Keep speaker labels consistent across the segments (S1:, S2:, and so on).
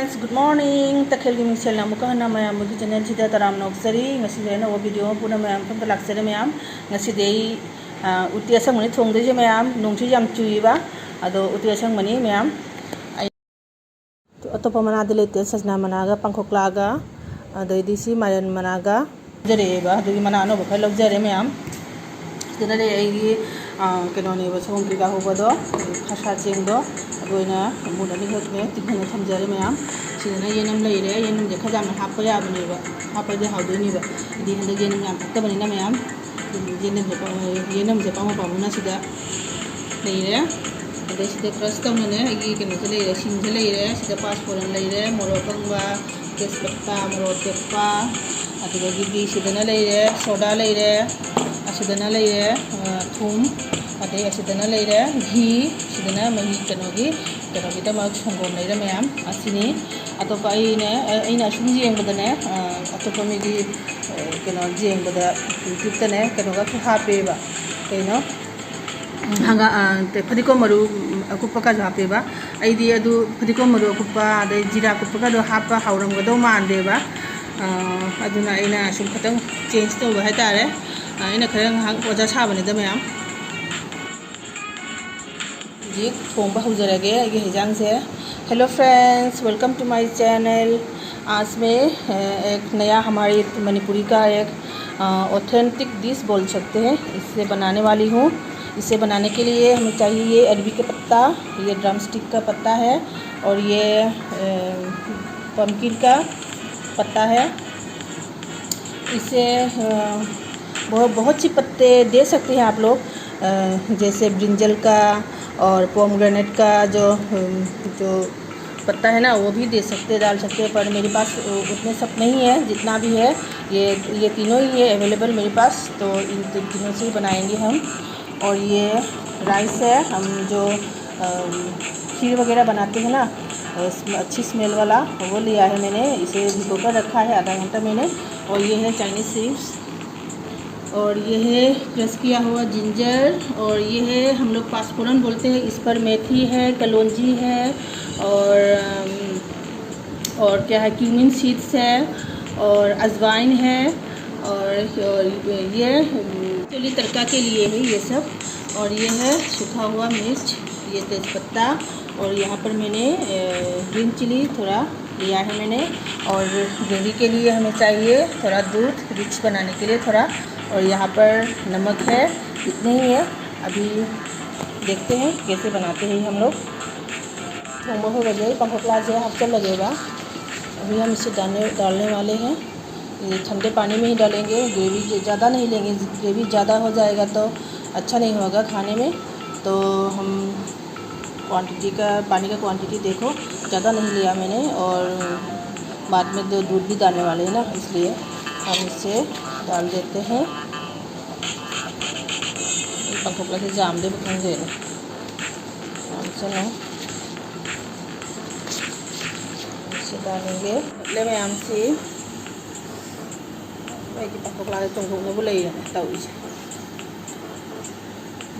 S1: Friends good morning तखेल की micelle अमुक हना मैम की चैनल सिदा तराम नौजरी ना वो वीडियो पूरा मैम फम लाक्सरे मैम उटी असंगमनी थोंदे मैम नोंसु याम चुईबा अदो उटी असंगमनी मैम अतोप मनादे लेते सजना मनागा पंखोक्लागा अदैदी सी मायन मनागा जरेबा अदुगी मना अनोब खै लौजरे मैम सिदा ले आइगी कनोनेबा सोंग्रिगा होबदो खसा चेंगदो अदोइना मुदनी होतने तिखने थमजरे मैम सिदना येनम लेरे येनम जे खजाम हाप याबनेबा हापदे हाउदोनिबा इदि हंदे येनम याम फक्तबनिना मैम येनम जे पामा पामुना सिदा लेरे अदे सिदा क्रश तौनने आइगी कनो से लेरे सिंग से लेरे सिदा पासपोरन लेरे मोरो कंबा तेजपत्ता मोरो तेप्पा अदुगी बी सिदना लेरे सोडा लेरे असिदना लेरे थूम अदे असिदना लेरे घी सिदना मही कनोगी दमक संगोम लेरे मैम असिनी अतोप अइना सुम जेंबदने अतोप मिगी कनो जेंबदा यूट्यूबतने कनोगा हापेबा कनो हंगा फदिको मरु अकुप्पा का हापेबा अइदी अदु फदिको मरु अकुप्पा अदे जीरा अकुप्पा का हापा हाउरमगदो मानदेबा अदुना अइना सुम खतंग चेंज तौबा हाइतारे अइना खरंग ओजा साबनेदा मैम जी थोंबा हौजरगे आइगे हिजांग से। Hello friends welcome to my channel. आज मैं एक नया हमारी मणिपुरी का एक ऑथेंटिक डिश बोल सकते हैं इससे बनाने वाली हूँ। इसे बनाने के लिए हमें चाहिए ये अरबी का पत्ता, ये ड्रम स्टिक का पत्ता है और ये पम्पकिन का पत्ता है। इसे बहुत सी पत्ते दे सकते हैं आप लोग, जैसे ब्रिंजल का और पोमग्रेनेट का जो पत्ता है ना वो भी दे सकते डाल सकते हैं, पर मेरे पास उतने सब नहीं है। जितना भी है ये तीनों ही है अवेलेबल मेरे पास, तो इन तीनों से ही बनाएंगे हम। और ये राइस है, हम जो खीर वगैरह बनाते हैं ना अच्छी स्मेल वाला वो लिया है मैंने, इसे भिगो कर रखा है आधा घंटा मैंने। और ये है चाइनीज़ सीड्स और ये है क्रश किया हुआ जिंजर और ये है हम लोग पासफोरन बोलते हैं। इस पर मेथी है, कलौंजी है और क्या है क्यूमिन सीड्स है और अजवाइन है और ये चुली तड़का के लिए है ये सब। और ये है सूखा हुआ मिर्च, ये तेज़पत्ता और यहाँ पर मैंने ग्रीन चिली थोड़ा लिया है मैंने। और ग्रेवी के लिए हमें चाहिए थोड़ा दूध रिच बनाने के लिए थोड़ा, और यहाँ पर नमक है, इतने ही है। अभी देखते हैं कैसे बनाते हैं हम लोग। मोमो हो गए पंखोक्ला से हफ्ता लगेगा। अभी हम इसे डालने वाले हैं, ये ठंडे पानी में ही डालेंगे। ग्रेवी ज़्यादा नहीं लेंगे, ग्रेवी ज़्यादा हो जाएगा तो अच्छा नहीं होगा खाने में। तो हम पानी का क्वांटिटी देखो ज़्यादा नहीं लिया मैंने, और बाद में दूध भी डालने वाले हैं ना, इसलिए हम इसे डाल देते हैं। पंखोक्ला से जाम दे बुखेंगे चलो इसे डालेंगे ले मैं आमसी भाई की पंखोक्ला से तुम बोले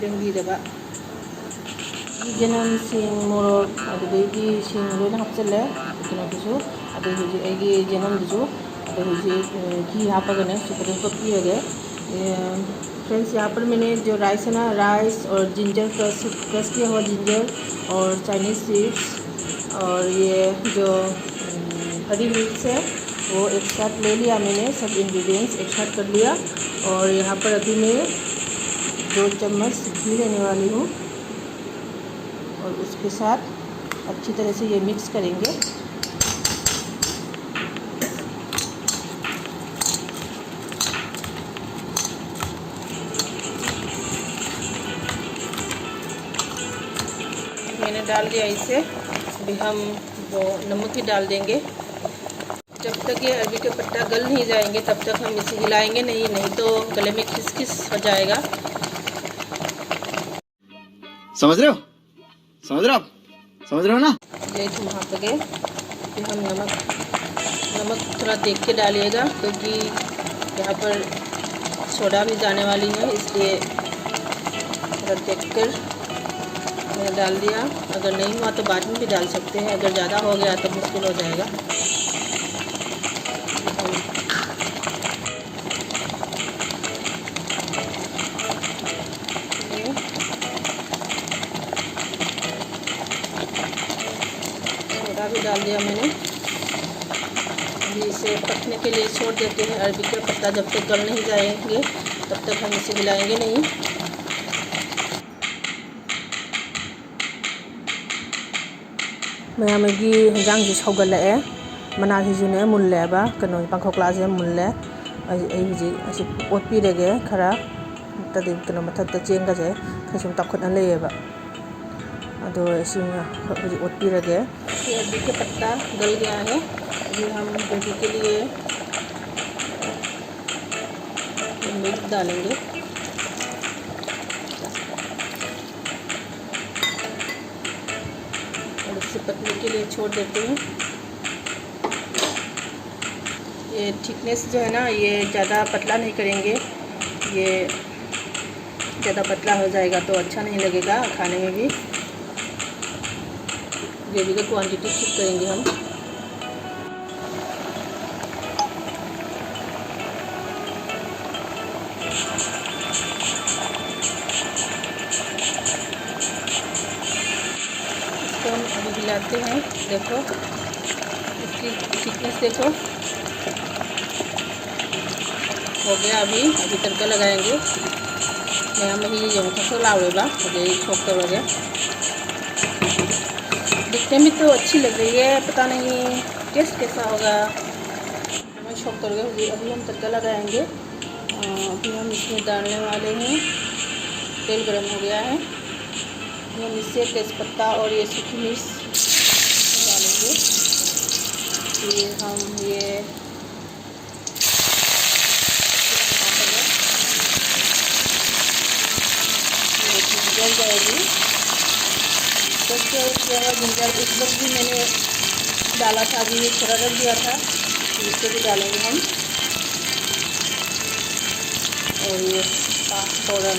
S1: लेंगीदबा जनम सिंग मोरक अदुगी सिंग लोन हापचले कनोदुसु अदुगी जनमदुसु अदुगी घी हापगने सुपरे पपियगे। फ्रेंड्स यहाँ पर मैंने जो राइस है ना, राइस और जिंजर क्रश किया हुआ जिंजर और चाइनीज़ सीड्स और ये जो हरी मिर्च है वो एक साथ ले लिया मैंने, सब इंग्रेडिएंट्स एक साथ कर लिया। और यहाँ पर अभी मैं 2 चम्मच घी लेने वाली हूँ और उसके साथ अच्छी तरह से ये मिक्स करेंगे। मैंने डाल दिया इसे। अभी हम वो नमक ही डाल देंगे। जब तक ये अरबी के पत्ता गल नहीं जाएंगे तब तक हम इसे हिलाएंगे नहीं तो गले में खिसखिस हो जाएगा।
S2: समझ रहे हो ना?
S1: ले तुम वहाँ पे गए फिर हम नमक थोड़ा देख के डालिएगा, क्योंकि यहाँ पर सोडा भी जाने वाली है, इसलिए थोड़ा देख कर मैंने डाल दिया। अगर नहीं हुआ तो बाद में भी डाल सकते हैं, अगर ज़्यादा हो गया तो मुश्किल हो जाएगा। सोडा भी डाल दिया मैंने। अभी इसे पकने के लिए छोड़ देते हैं। अरबी का पत्ता जब तक गल नहीं जाएंगे तब तक हम इसे हिलाएंगे नहीं। मैगी हिंजांग सौगल्लए मनासीने मुल्लेबा कनो पांखोक्लासे मुल्ले हजी ओटपीरगे खरा तदी कनो मथक्ता चेंगसे खसुम ताखुतना लेयेबा अदो हजी ओटपीरगे। ये अरबी के पत्ता गल गया है। अभी हम दही के लिए मिर्च डालेंगे। और इसे पकने के लिए छोड़ देते हैं। ये थिकनेस जो है ना, ये ज़्यादा पतला नहीं करेंगे। ये ज़्यादा पतला हो जाएगा तो अच्छा नहीं लगेगा खाने में भी। ग्रेवी का क्वांटिटी ठीक करेंगे हम। इसको हम अभी हिलाते हैं। देखो इसकी थिकनेस देखो, हो गया। अभी तड़का लगाएंगे। मैं ही जो लावेगा मुझे छोक वगैरह दिखने में तो अच्छी लग रही है, पता नहीं टेस्ट कैसा होगा। मैं छोक करोगे। अभी हम तड़का लगाएंगे। अभी हम इसमें डालने वाले हैं। तेल गरम हो गया है। हम इससे तेज़पत्ता और ये सूखी मिर्च डालेंगे। फिर हम ये जल जाएगी। तो जिंजर इस वक्त भी मैंने डाला था, अभी थोड़ा रख दिया था, इसको भी डालेंगे हम। और ये पाँचफोरन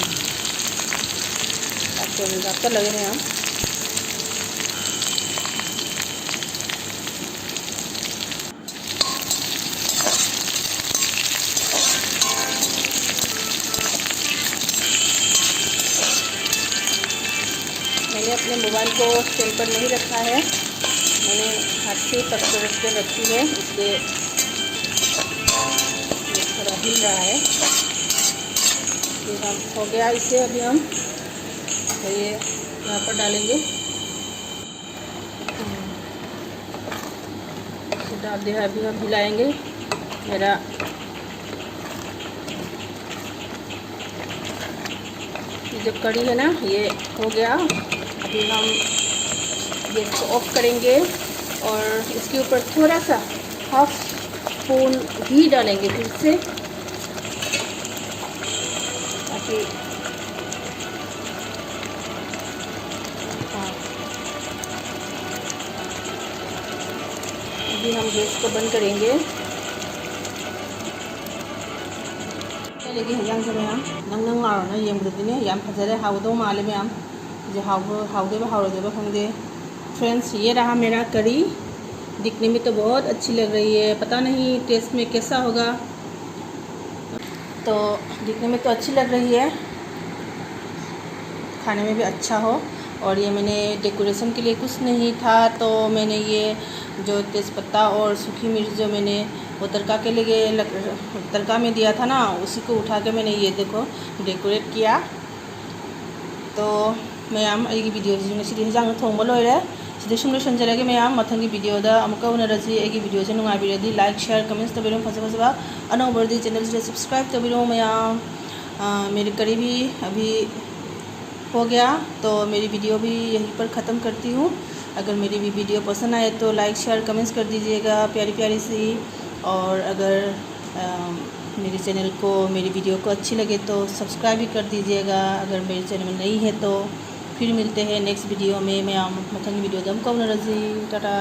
S1: डालकर लगे हैं हम। मैंने अपने मोबाइल को स्टैंड पर नहीं रखा है, मैंने हाथ से पकड़ के रखी है, इसलिए थोड़ा हिल रहा है। फिर हम हो गया इसे। अभी हम तो ये यहाँ पर डालेंगे। इसे डाल दिया। अभी हम हिलाएंगे। मेरा जो कड़ी है ना, ये हो गया। अभी हम गैस को ऑफ करेंगे और इसके ऊपर थोड़ा सा हाफ स्पून घी डालेंगे फिर से, ताकि अभी हम गैस को बंद करेंगे। लेकिन हिंजांग से मैम नंग नंग लाना येंबदने याम फजरे हाउदो माले मैम जो हाउदेबा हाउदेबा खंगे। फ्रेंड्स, ये रहा मेरा करी। दिखने में तो बहुत अच्छी लग रही है, पता नहीं टेस्ट में कैसा होगा। तो दिखने में तो अच्छी लग रही है, खाने में भी अच्छा हो। और ये मैंने डेकोरेशन के लिए कुछ नहीं था, तो मैंने ये जो तेज़पत्ता और सूखी मिर्च जो मैंने वो तड़का के लिए तड़का में दिया था ना, उसी को उठा के मैंने ये देखो डेकोरेट किया। तो मैम आई वीडियो से हिंजांग थोंबा लोइरे सिदे सुंदर संजरगे मैम मथंगी वीडियो दा अमुका उनरजी आई वीडियो से नुंगाबिरदी लाइक शेयर कमेंट्स तबिरो फजबा अनौबरदी चैनल से सब्सक्राइब तबिरो मैम। मेरी करी भी अभी हो गया, तो मेरी वीडियो भी यहीं पर ख़त्म करती हूँ। अगर मेरी भी वीडियो पसंद आए तो लाइक शेयर कमेंट्स कर दीजिएगा प्यारी प्यारी सी। और अगर मेरे चैनल को मेरी वीडियो को अच्छी लगे तो सब्सक्राइब भी कर दीजिएगा। अगर मेरे चैनल में नहीं है तो फिर मिलते हैं नेक्स्ट वीडियो में। मैं मथंगी वीडियो दम को रजी टाटा।